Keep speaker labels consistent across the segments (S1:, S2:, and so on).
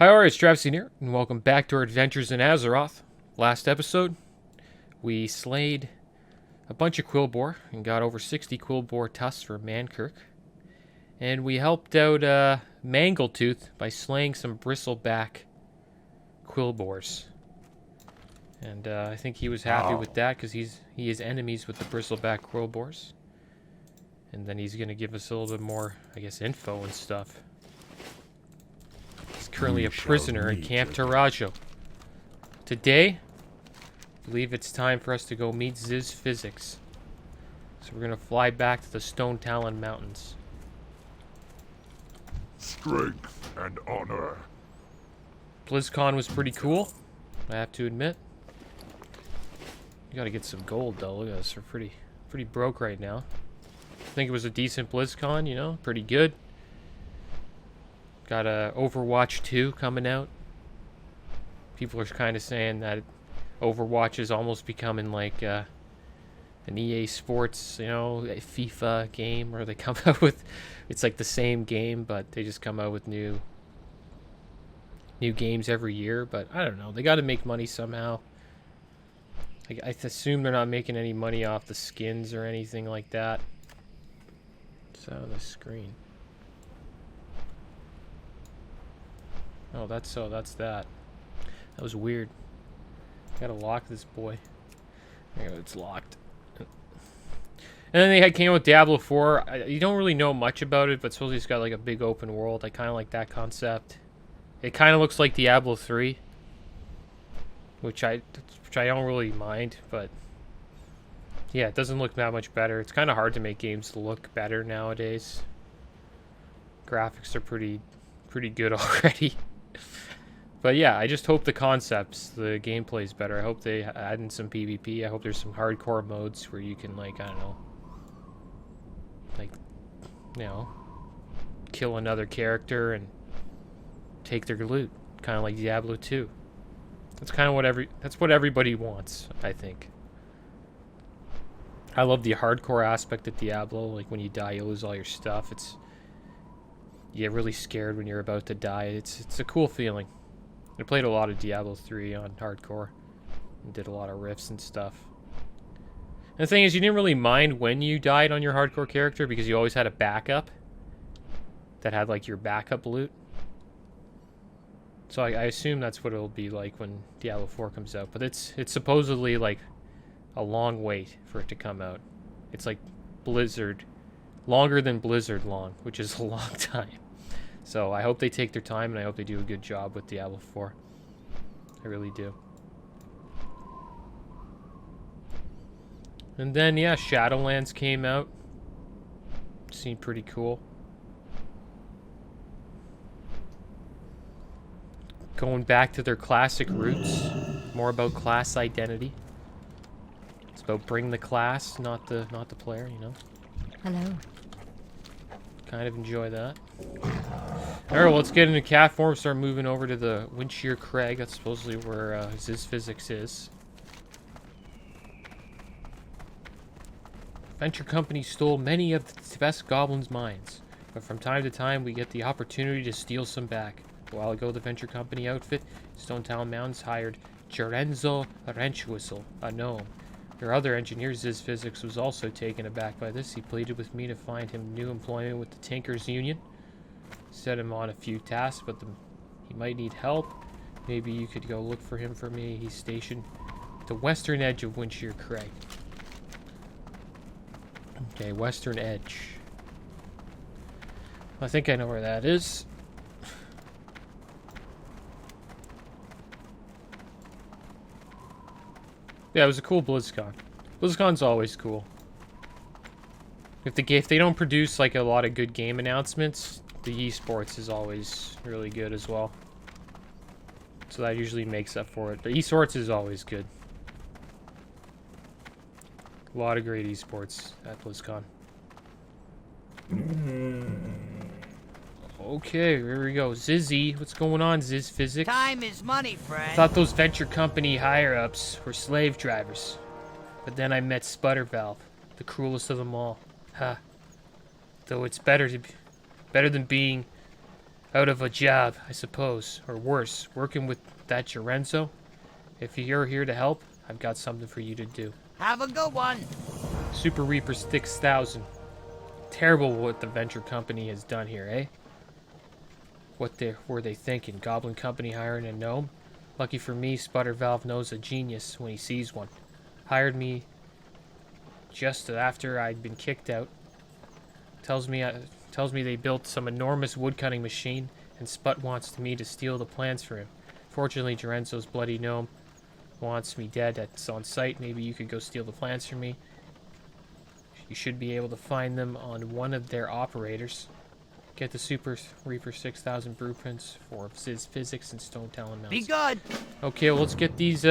S1: Hi, alright, it's Travis here, and welcome back to our adventures in Azeroth. Last episode, we slayed a bunch of Quillboar and got over 60 Quillboar tusks for Mankirk. And we helped out Mangletooth by slaying some bristleback Quillboars. And I think he was happy with that because he is enemies with the bristleback Quillboars. And then he's going to give us a little bit more, I guess, info and stuff. Currently a prisoner in Camp Tarajo. Today, I believe it's time for us to go meet Ziz Physics. So we're gonna fly back to the Stone Talon Mountains.
S2: Strength and honor.
S1: BlizzCon was pretty cool, I have to admit. You gotta get some gold though. Look at us, we're pretty broke right now. I think it was a decent BlizzCon, you know, pretty good. Got Overwatch 2 coming out. People are kind of saying that Overwatch is almost becoming like an EA Sports, you know, a FIFA game where they come out with, it's like the same game, but they just come out with new games every year. But I don't know, they got to make money somehow. I assume they're not making any money off the skins or anything like that. It's on the screen. Oh, that's that. That was weird. Gotta lock this boy. There you go, it's locked. And then they came out with Diablo 4. You don't really know much about it, but supposedly it's got like a big open world. I kind of like that concept. It kind of looks like Diablo 3, which I don't really mind, but yeah, it doesn't look that much better. It's kind of hard to make games look better nowadays. Graphics are pretty good already. But yeah, I just hope the concepts, the gameplay is better. I hope they add in some PvP. I hope there's some hardcore modes where you can, like, I don't know, like, you know, kill another character and take their loot, kind of like Diablo 2. That's kind of what everybody wants, I think. I love the hardcore aspect of Diablo. Like when you die, you lose all your stuff. You get really scared when you're about to die. It's a cool feeling. I played a lot of Diablo 3 on hardcore and did a lot of rifts and stuff. And the thing is, you didn't really mind when you died on your hardcore character because you always had a backup that had like your backup loot. So I assume that's what it'll be like when Diablo 4 comes out. But it's supposedly like a long wait for it to come out. It's like Blizzard, longer than Blizzard long, which is a long time. So I hope they take their time, and I hope they do a good job with Diablo 4. I really do. And then, yeah, Shadowlands came out. Seemed pretty cool. Going back to their classic roots. More about class identity. It's about bring the class, not the player, you know?
S3: Hello.
S1: Kind of enjoy that. Alright, well, let's get into cat form, start moving over to the Windshear Crag. That's supposedly where Ziz Physics is. Venture Company stole many of the best goblins' minds, but from time to time we get the opportunity to steal some back. A while ago, the Venture Company outfit, Stone Town Mountains, hired Gerenzo Wrenchwhistle, a gnome. Their other engineer, Ziz Physics, was also taken aback by this. He pleaded with me to find him new employment with the Tinkers Union. Set him on a few tasks, but he might need help. Maybe you could go look for him for me. He's stationed at the western edge of Windshear Crag. Okay, western edge. I think I know where that is. Yeah, it was a cool BlizzCon. BlizzCon's always cool. If they don't produce like a lot of good game announcements, the esports is always really good as well. So that usually makes up for it. But esports is always good. A lot of great esports at BlizzCon. Okay, here we go. Zizzy, what's going on, Ziz Physics?
S4: Time is money,
S1: I
S4: friend.
S1: thought those venture company higher-ups were slave drivers. But then I met Sputtervalve, the cruelest of them all. Ha. Though it's better than being Out of a job, I suppose. Or worse, working with that Lorenzo. If you're here to help, I've got something for you to do.
S3: Have a good one.
S1: Super Reaper 6000. Terrible what the venture company has done here, eh? What were they thinking? Goblin Company hiring a gnome? Lucky for me, Sputtervalve knows a genius when he sees one. Hired me just after I'd been kicked out. Tells me they built some enormous woodcutting machine, and Sput wants me to steal the plans for him. Fortunately, Lorenzo's bloody gnome wants me dead. That's on site. Maybe you could go steal the plans for me. You should be able to find them on one of their operators. Get the Super Reaper 6000 blueprints for physics and stone talon mounts.
S3: Be good.
S1: Okay, well, let's get these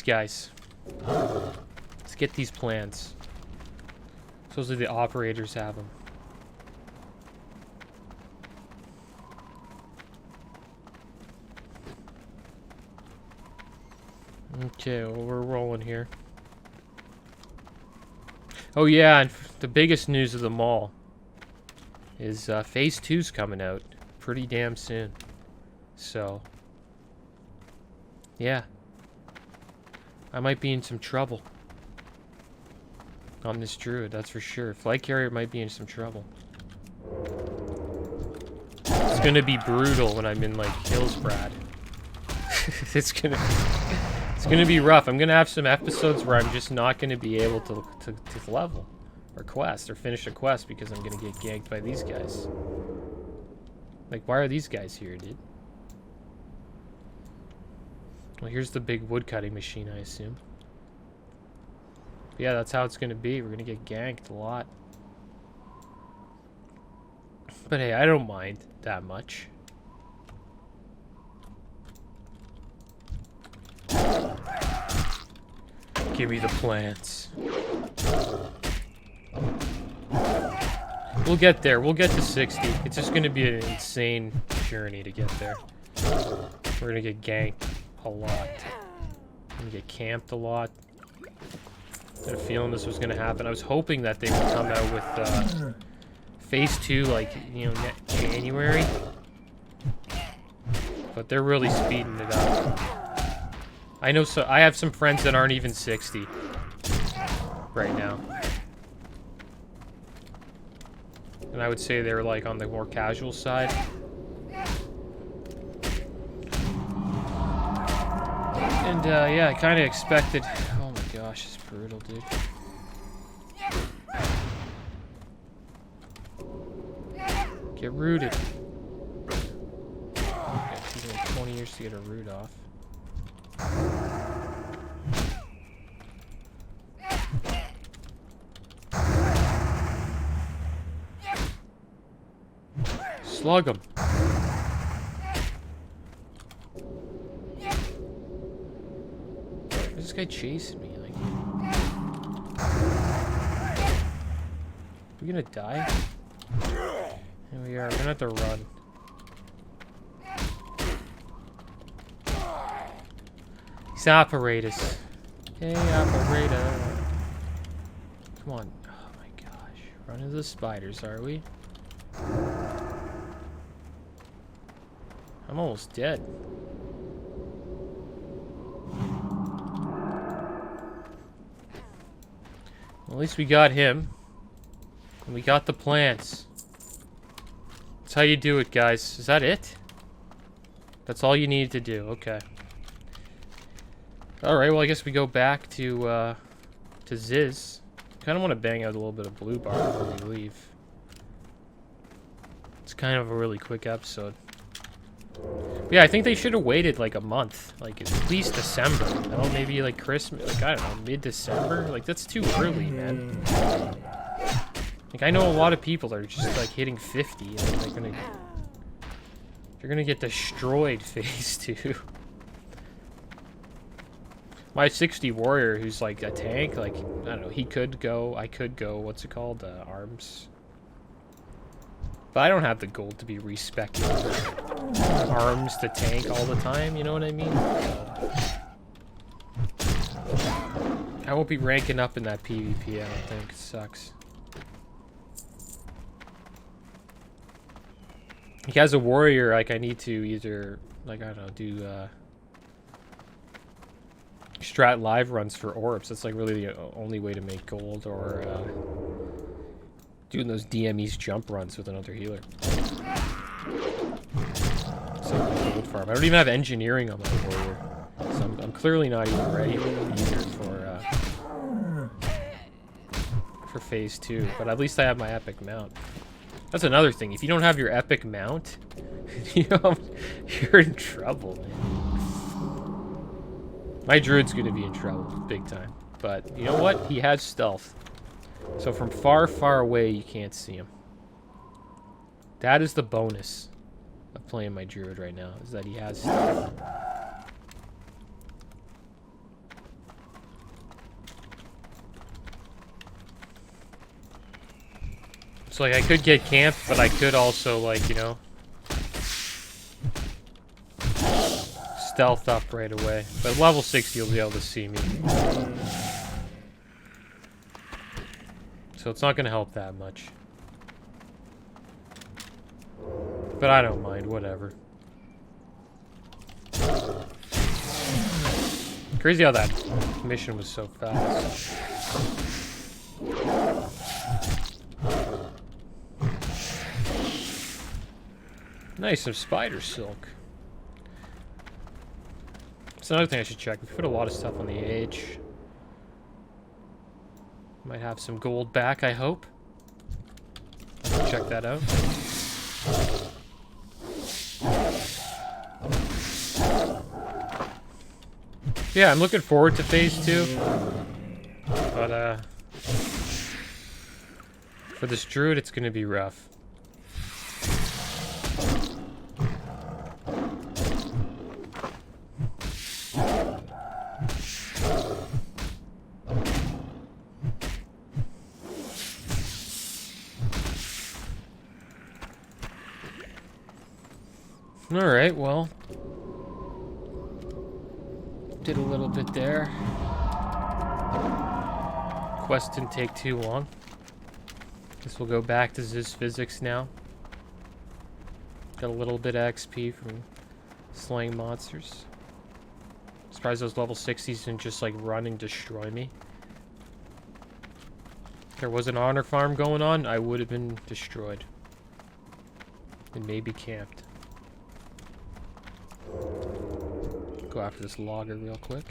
S1: guys. Let's get these plans. Supposedly the operators have them. Okay, well, we're rolling here. Oh yeah, and the biggest news of them all is Phase 2's coming out pretty damn soon. So, yeah. I might be in some trouble on this Druid, that's for sure. Flight Carrier might be in some trouble. It's gonna be brutal when I'm in, like, Hillsbrad. It's gonna be rough. I'm gonna have some episodes where I'm just not gonna be able to level or quest or finish a quest because I'm gonna get ganked by these guys. Like, why are these guys here, dude? Well, here's the big woodcutting machine, I assume. But yeah, that's how it's gonna be. We're gonna get ganked a lot. But hey, I don't mind that much. Give me the plants. We'll get there. We'll get to 60. It's just gonna be an insane journey to get there. We're gonna get ganked a lot. We're gonna get camped a lot. I had a feeling this was gonna happen. I was hoping that they would come out with Phase 2, like, you know, January. But they're really speeding it up. I know, so I have some friends that aren't even 60 right now. And I would say they're like on the more casual side. And yeah, I kind of expected. Oh my gosh, it's brutal, dude. Get rooted. Okay, it's taking like 20 years to get a root off. Slug him. Where's this guy chasing me? Like, we gonna die? Here we are. We're gonna have to run. These operators. Hey, operator. Come on. Oh my gosh. Run into the spiders, are we? I'm almost dead. Well, at least we got him. And we got the plants. That's how you do it, guys. Is that it? That's all you needed to do. Okay. Alright, well, I guess we go back to Ziz. Kind of want to bang out a little bit of blue bar before we leave. It's kind of a really quick episode. But yeah, I think they should have waited like a month. Like, at least December. You know, maybe like Christmas. Like, I don't know, mid-December? Like, that's too early, man. Like, I know a lot of people are just like hitting 50 and they're gonna get destroyed Phase 2. My 60 warrior who's like a tank, like, I don't know, he could go, I could go, what's it called, arms. But I don't have the gold to be respected arms to tank all the time, you know what I mean? I won't be ranking up in that PvP, I don't think. It sucks. He has a warrior, like, I need to either, like, I don't know, do, strat live runs for orbs. That's, like, really the only way to make gold, or, doing those DME's jump runs with another healer. So, gold farm. I don't even have engineering on my warrior. So I'm clearly not even ready either for phase 2. But at least I have my epic mount. That's another thing. If you don't have your epic mount, you're in trouble, man. My druid's gonna be in trouble, big time. But you know what? He has stealth. So from far, far away, you can't see him. That is the bonus of playing my druid right now, is that he has stealth. So, like, I could get camped, but I could also, like, you know, stealth up right away. But level 60, you'll be able to see me. So it's not going to help that much. But I don't mind, whatever. Crazy how that mission was so fast. Nice, some spider silk. That's another thing I should check. We put a lot of stuff on the AH. Might have some gold back, I hope. Check that out. Yeah, I'm looking forward to phase 2. But, for this druid, it's gonna be rough. Alright, well. Did a little bit there. Quest didn't take too long. Guess we'll go back to Ziz Physics now. Got a little bit of XP from slaying monsters. Surprised those level 60s didn't just, like, run and destroy me. If there was an honor farm going on, I would have been destroyed. And maybe camped. Go after this logger real quick.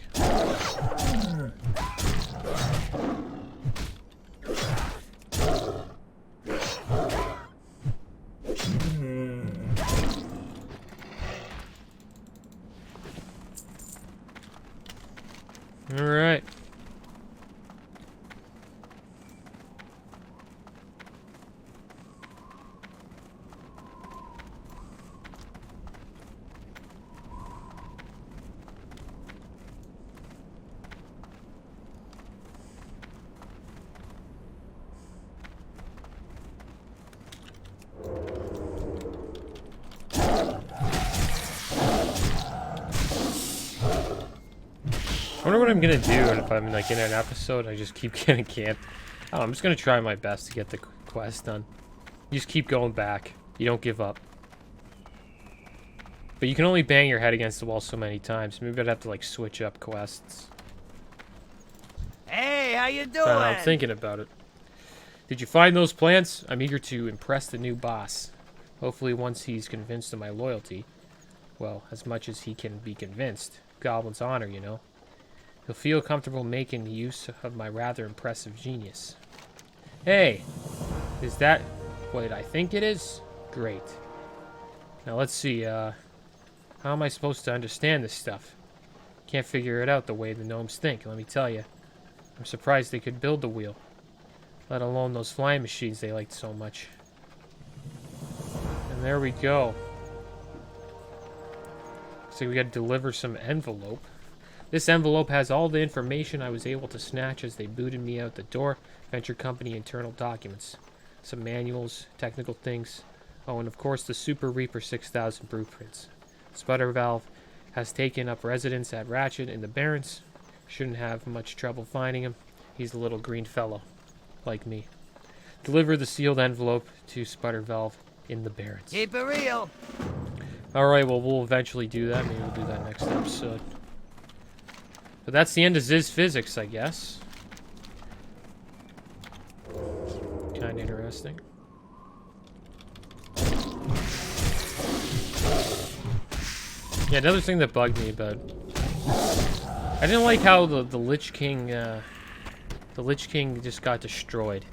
S1: All right. I wonder what I'm gonna do if I'm like in an episode I just keep getting camped. Oh, I'm just gonna try my best to get the quest done. You just keep going back. You don't give up. But you can only bang your head against the wall so many times. Maybe I'd have to like switch up quests.
S3: Hey, how you doing?
S1: I'm thinking about it. Did you find those plants? I'm eager to impress the new boss. Hopefully once he's convinced of my loyalty, well, as much as he can be convinced. Goblin's honor, you know. He'll feel comfortable making use of my rather impressive genius. Hey, is that what I think it is? Great. Now let's see, how am I supposed to understand this stuff? Can't figure it out the way the gnomes think, let me tell you. I'm surprised they could build the wheel. Let alone those flying machines they liked so much. And there we go. So we gotta deliver some envelope. This envelope has all the information I was able to snatch as they booted me out the door. Venture company internal documents. Some manuals, technical things. Oh, and of course the Super Reaper 6000 blueprints. Sputter Valve has taken up residence at Ratchet in the Barrens. Shouldn't have much trouble finding him. He's a little green fellow. Like me. Deliver the sealed envelope to Sputter Valve. in the Barrens.
S3: Keep it real.
S1: Alright, well, we'll eventually do that. Maybe we'll do that next episode. But that's the end of Ziz Physics, I guess. Kind of interesting. Yeah, another thing that bugged me about... I didn't like how the Lich King, just got destroyed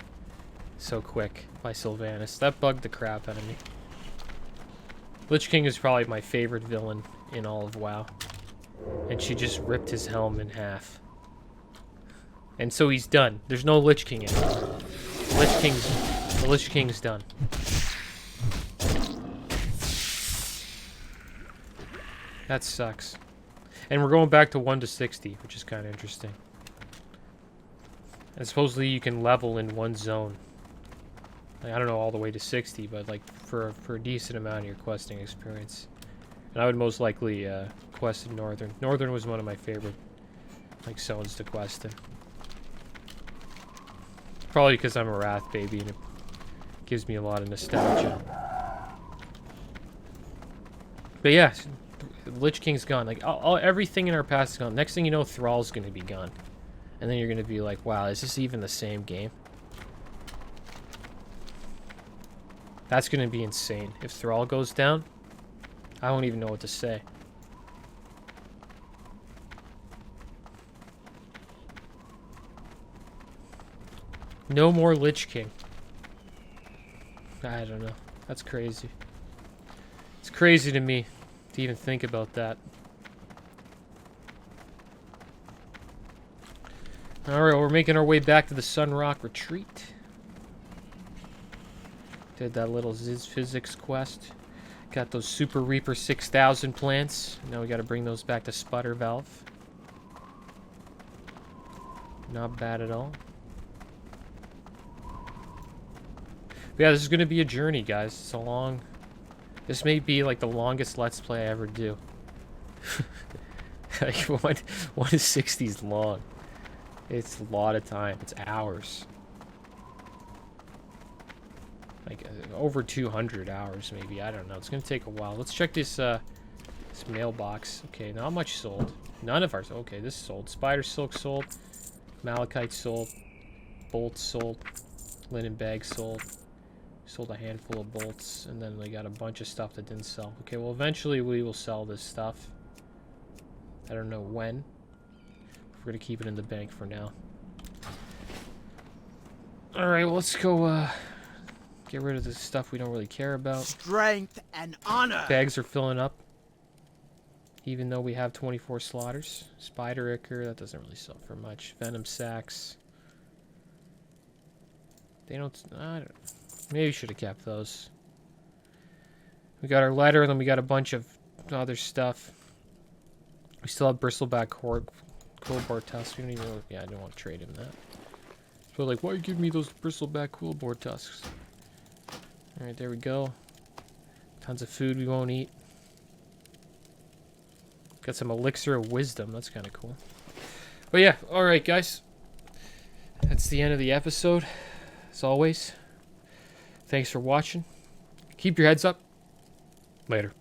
S1: so quick by Sylvanas. That bugged the crap out of me. Lich King is probably my favorite villain in all of WoW. And she just ripped his helm in half. And so he's done. There's no Lich King anymore. The Lich King's done. That sucks. And we're going back to 1 to 60, which is kind of interesting. And supposedly you can level in one zone. Like, I don't know all the way to 60, but like for a decent amount of your questing experience. And I would most likely quest in Northern. Northern was one of my favorite like zones to quest in. Probably because I'm a Wrath baby and it gives me a lot of nostalgia. But yeah, Lich King's gone. Like everything in our past is gone. Next thing you know, Thrall's gonna be gone. And then you're gonna be like, wow, is this even the same game? That's gonna be insane. If Thrall goes down, I don't even know what to say. No more Lich King. I don't know. That's crazy. It's crazy to me to even think about that. Alright, we're making our way back to the Sunrock Retreat. Did that little Ziz Physics quest. Got those Super Reaper 6000 plants. Now we gotta bring those back to Sputter Valve. Not bad at all. But yeah, this is gonna be a journey, guys. It's a long... This may be like the longest Let's Play I ever do. Like, 1 to 60 is long. It's a lot of time. It's hours. Like, over 200 hours, maybe. I don't know. It's going to take a while. Let's check this mailbox. Okay, not much sold. None of ours. Okay, this is sold. Spider Silk sold. Malachite sold. Bolts sold. Linen bag sold. Sold a handful of bolts. And then we got a bunch of stuff that didn't sell. Okay, well, eventually we will sell this stuff. I don't know when. We're going to keep it in the bank for now. Alright, well, let's go, get rid of the stuff we don't really care about.
S3: Strength and honor.
S1: Bags are filling up. Even though we have 24 slaughters. Spider Ichor, that doesn't really sell for much. Venom sacks. They don't... I don't know. Maybe we should have kept those. We got our letter, and then we got a bunch of other stuff. We still have bristleback quillboar tusks. We don't even know... Yeah, I didn't want to trade him that. So like, why are you giving me those bristleback quillboar tusks? Alright, there we go. Tons of food we won't eat. Got some elixir of wisdom. That's kind of cool. But yeah, alright guys. That's the end of the episode. As always. Thanks for watching. Keep your heads up. Later.